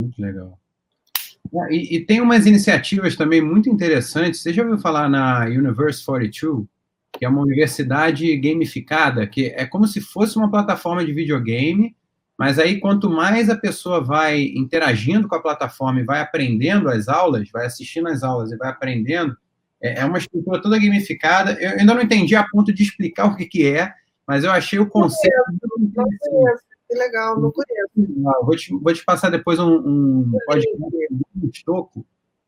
Muito legal. E tem umas iniciativas também muito interessantes. Você já ouviu falar na Universe 42, que é uma universidade gamificada, que é como se fosse uma plataforma de videogame, mas aí quanto mais a pessoa vai interagindo com a plataforma e vai aprendendo as aulas, vai assistindo as aulas e vai aprendendo, é uma estrutura toda gamificada. Eu ainda não entendi a ponto de explicar o que é, mas eu achei o conceito muito interessante. Que legal, não conheço. Vou te passar depois um podcast do Stocco,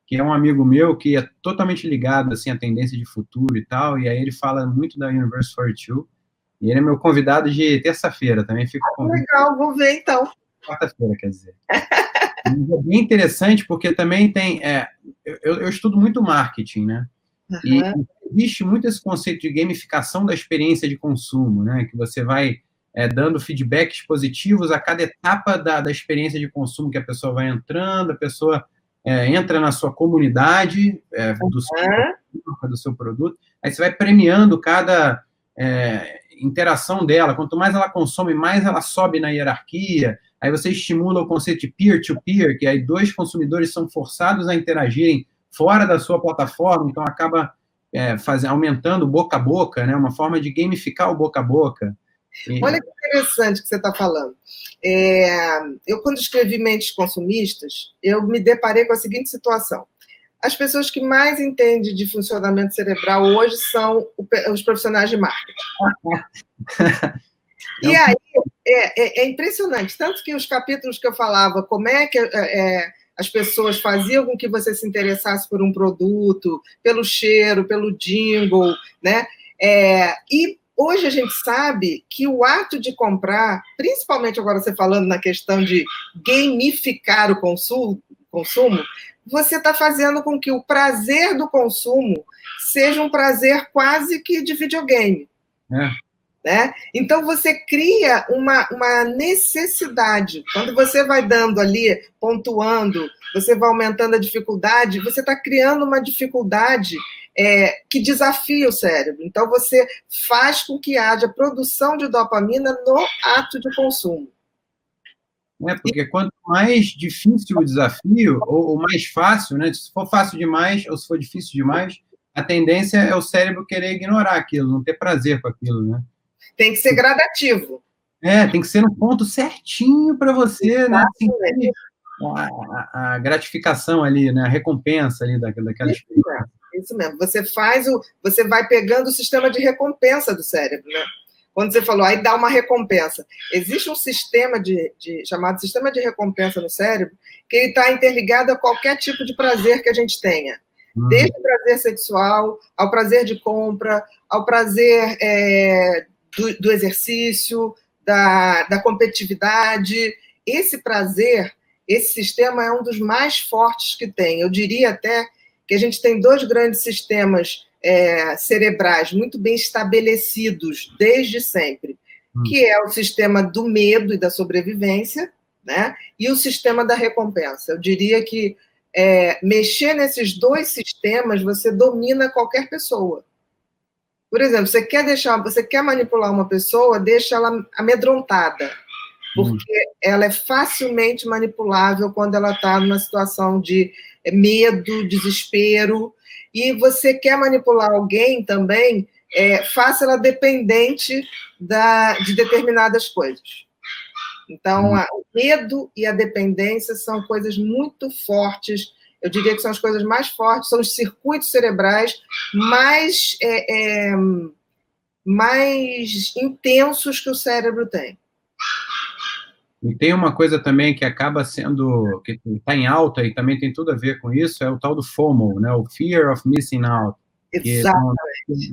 que é um amigo meu que é totalmente ligado assim, à tendência de futuro e tal, e aí ele fala muito da Universe 42, e ele é meu convidado de terça-feira, também fico convidado. Legal, vou ver então. Quarta-feira, quer dizer. É bem interessante, porque também tem... eu estudo muito marketing, né? E existe muito esse conceito de gamificação da experiência de consumo, né? Que você vai dando feedbacks positivos a cada etapa da experiência de consumo que a pessoa vai entrando, a pessoa entra na sua comunidade do seu produto, aí você vai premiando cada interação dela. Quanto mais ela consome, mais ela sobe na hierarquia. Aí você estimula o conceito de peer-to-peer, que aí dois consumidores são forçados a interagirem fora da sua plataforma, então acaba aumentando boca a boca, né? Uma forma de gamificar o boca a boca. Olha que interessante que você está falando. Eu, quando escrevi Mentes Consumistas, eu me deparei com a seguinte situação. As pessoas que mais entendem de funcionamento cerebral hoje são os profissionais de marketing. E aí, é impressionante. Tanto que os capítulos que eu falava, como é que as pessoas faziam com que você se interessasse por um produto, pelo cheiro, pelo jingle, né? E hoje a gente sabe que o ato de comprar, principalmente agora você falando na questão de gamificar o consumo, você está fazendo com que o prazer do consumo seja um prazer quase que de videogame. Né? Então, você cria uma necessidade. Quando você vai dando ali, pontuando, você vai aumentando a dificuldade, você está criando uma dificuldade que desafia o cérebro. Então, você faz com que haja produção de dopamina no ato de consumo. Porque quanto mais difícil o desafio, ou mais fácil, né? Se for fácil demais ou se for difícil demais, a tendência é o cérebro querer ignorar aquilo, não ter prazer com aquilo, né? Tem que ser gradativo. Tem que ser no ponto certinho para você, né? Sentir a gratificação ali, né? A recompensa ali daquela experiência. Isso mesmo. Você vai pegando o sistema de recompensa do cérebro, né? Quando você falou, aí dá uma recompensa. Existe um sistema chamado sistema de recompensa no cérebro que ele está interligado a qualquer tipo de prazer que a gente tenha. Desde o prazer sexual, ao prazer de compra, ao prazer do exercício, da competitividade. Esse prazer, esse sistema é um dos mais fortes que tem. Eu diria até que a gente tem dois grandes sistemas cerebrais muito bem estabelecidos desde sempre, que é o sistema do medo e da sobrevivência, né? E o sistema da recompensa. Eu diria que mexer nesses dois sistemas, você domina qualquer pessoa. Por exemplo, você quer manipular uma pessoa, deixa ela amedrontada, porque ela é facilmente manipulável quando ela está numa situação de medo, desespero, e você quer manipular alguém também, faça ela dependente de determinadas coisas. Então, o medo e a dependência são coisas muito fortes. Eu diria que são as coisas mais fortes, são os circuitos cerebrais mais intensos que o cérebro tem. E tem uma coisa também que acaba sendo, que está em alta e também tem tudo a ver com isso, é o tal do FOMO, né? O Fear of Missing Out. Exatamente.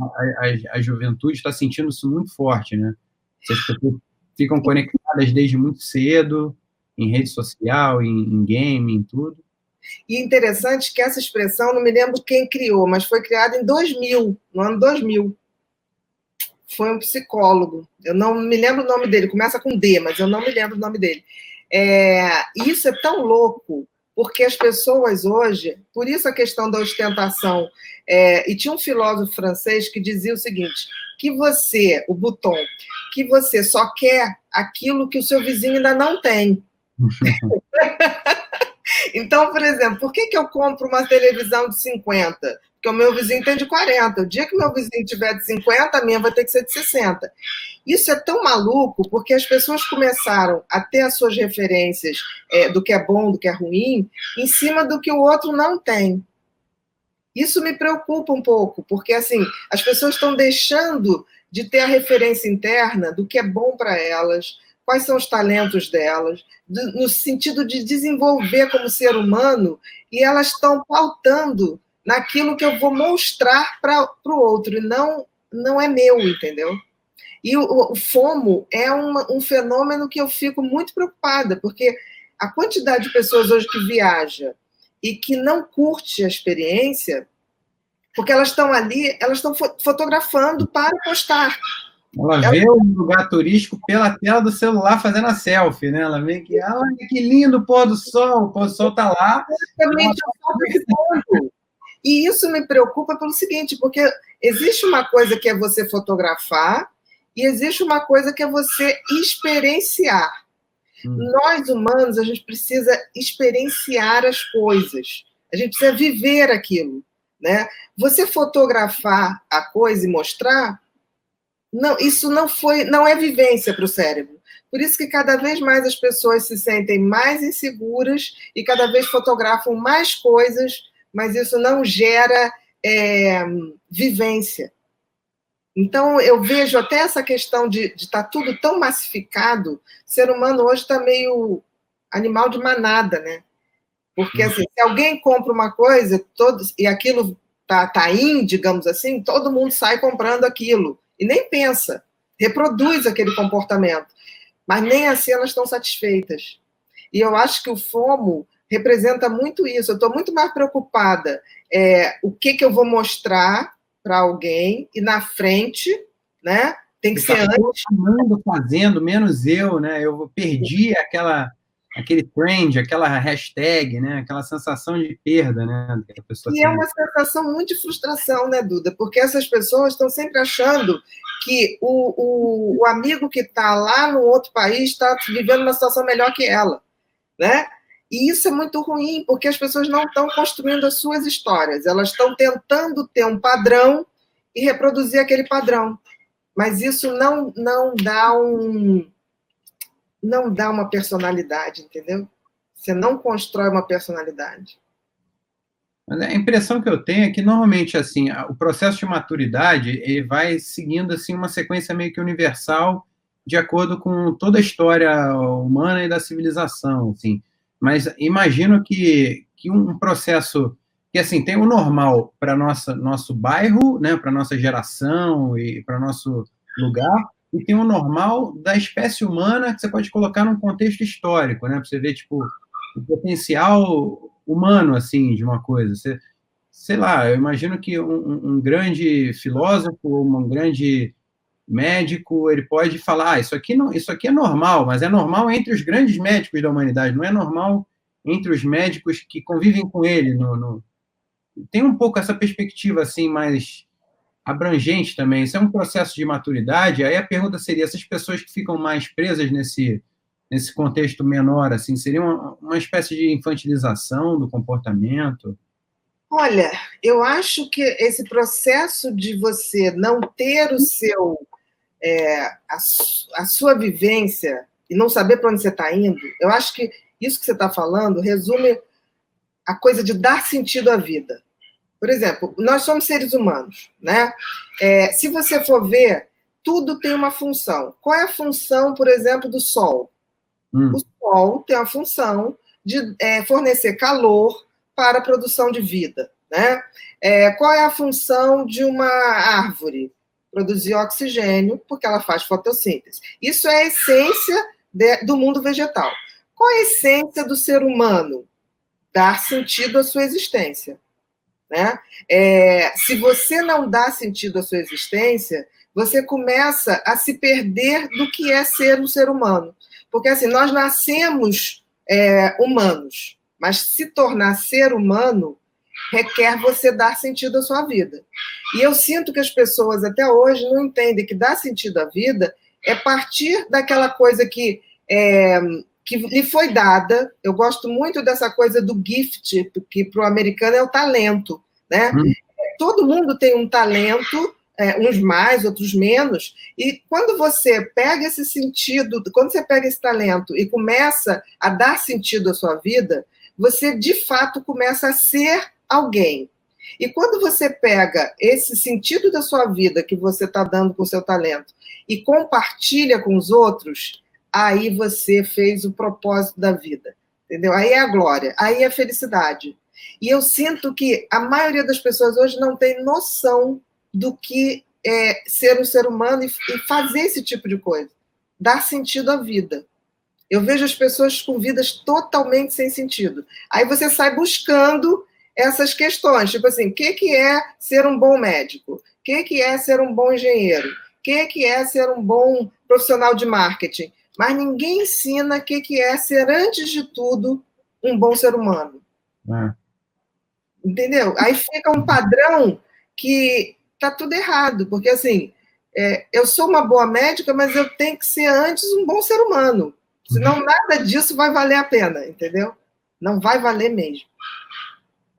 A juventude está sentindo isso muito forte, né? As pessoas ficam conectadas desde muito cedo, em rede social, em game, em tudo. E interessante que essa expressão, não me lembro quem criou, mas foi criada em 2000, no ano 2000. Foi um psicólogo. Eu não me lembro o nome dele, começa com D, mas eu não me lembro o nome dele. E isso é tão louco, porque as pessoas hoje, por isso a questão da ostentação, e tinha um filósofo francês que dizia o seguinte, que você, o Bouton, que você só quer aquilo que o seu vizinho ainda não tem. Então, por exemplo, por que eu compro uma televisão de 50? Porque o meu vizinho tem de 40. O dia que o meu vizinho tiver de 50, a minha vai ter que ser de 60. Isso é tão maluco, porque as pessoas começaram a ter as suas referências do que é bom, do que é ruim, em cima do que o outro não tem. Isso me preocupa um pouco, porque assim, as pessoas estão deixando de ter a referência interna do que é bom para elas, quais são os talentos delas, no sentido de desenvolver como ser humano, e elas estão pautando naquilo que eu vou mostrar para o outro, e não é meu, entendeu? E o FOMO é um fenômeno que eu fico muito preocupada, porque a quantidade de pessoas hoje que viaja e que não curte a experiência, porque elas estão ali, elas estão fotografando para postar. Ela vê o lugar turístico pela tela do celular fazendo a selfie, né? Ela vê que, olha que lindo o pôr do sol está lá. Exatamente, e isso me preocupa pelo seguinte, porque existe uma coisa que é você fotografar e existe uma coisa que é você experienciar. Nós, humanos, a gente precisa experienciar as coisas. A gente precisa viver aquilo, né? Você fotografar a coisa e mostrar, não, isso não é vivência para o cérebro. Por isso que cada vez mais as pessoas se sentem mais inseguras e cada vez fotografam mais coisas, mas isso não gera vivência. Então, eu vejo até essa questão de estar tudo tão massificado, o ser humano hoje está meio animal de manada, né? Porque, assim, se alguém compra uma coisa e aquilo tá in, digamos assim, todo mundo sai comprando aquilo. E nem pensa, reproduz aquele comportamento. Mas nem assim elas estão satisfeitas. E eu acho que o FOMO representa muito isso. Eu estou muito mais preocupada o que eu vou mostrar para alguém, e na frente, né? Tem que ser antes. Todo mundo fazendo, menos eu, né? Eu perdi aquele trend, aquela hashtag, né? Aquela sensação de perda, né? Que a pessoa e tem. É uma sensação muito de frustração, né, Duda? Porque essas pessoas estão sempre achando que o amigo que está lá no outro país está vivendo uma situação melhor que ela, né? E isso é muito ruim, porque as pessoas não estão construindo as suas histórias, elas estão tentando ter um padrão e reproduzir aquele padrão. Mas isso não dá uma personalidade, entendeu? Você não constrói uma personalidade. Mas a impressão que eu tenho é que, normalmente, assim, o processo de maturidade ele vai seguindo assim, uma sequência meio que universal, de acordo com toda a história humana e da civilização. Assim. Mas imagino que um processo que assim, tem o normal para nosso bairro, né, para nossa geração e para nosso lugar, e tem o normal da espécie humana que você pode colocar num contexto histórico, né, para você ver tipo, o potencial humano, assim, de uma coisa. Sei lá, eu imagino que um grande filósofo, um grande médico, ele pode falar, isso aqui é normal, mas é normal entre os grandes médicos da humanidade, não é normal entre os médicos que convivem com ele. Tem um pouco essa perspectiva, assim, mais abrangente também. Isso é um processo de maturidade. Aí a pergunta seria, essas pessoas que ficam mais presas nesse contexto menor, assim, seria uma espécie de infantilização do comportamento? Olha, eu acho que esse processo de você não ter a sua vivência e não saber para onde você está indo, eu acho que isso que você está falando resume a coisa de dar sentido à vida. Por exemplo, nós somos seres humanos, né? Se você for ver, tudo tem uma função. Qual é a função, por exemplo, do Sol? O Sol tem a função de fornecer calor para a produção de vida, né? Qual é a função de uma árvore? Produzir oxigênio, porque ela faz fotossíntese. Isso é a essência do mundo vegetal. Qual é a essência do ser humano? Dar sentido à sua existência. Né? Se você não dá sentido à sua existência, você começa a se perder do que é ser um ser humano. Porque assim, nós nascemos humanos, mas se tornar ser humano requer você dar sentido à sua vida. E eu sinto que as pessoas até hoje não entendem que dar sentido à vida é partir daquela coisa que que lhe foi dada. Eu gosto muito dessa coisa do gift, que para o americano é o talento, né? Todo mundo tem um talento, uns mais, outros menos, e quando você pega esse sentido, quando você pega esse talento e começa a dar sentido à sua vida, você, de fato, começa a ser alguém. E quando você pega esse sentido da sua vida que você está dando com o seu talento e compartilha com os outros, aí você fez o propósito da vida, entendeu? Aí é a glória, aí é a felicidade. E eu sinto que a maioria das pessoas hoje não tem noção do que é ser um ser humano e fazer esse tipo de coisa, dar sentido à vida. Eu vejo as pessoas com vidas totalmente sem sentido. Aí você sai buscando essas questões, tipo assim, o que é ser um bom médico? O que é ser um bom engenheiro? O que é ser um bom profissional de marketing? Mas ninguém ensina o que é ser, antes de tudo, um bom ser humano. Entendeu? Aí fica um padrão que tá tudo errado, porque assim, eu sou uma boa médica, mas eu tenho que ser antes um bom ser humano. Senão nada disso vai valer a pena, entendeu? Não vai valer mesmo.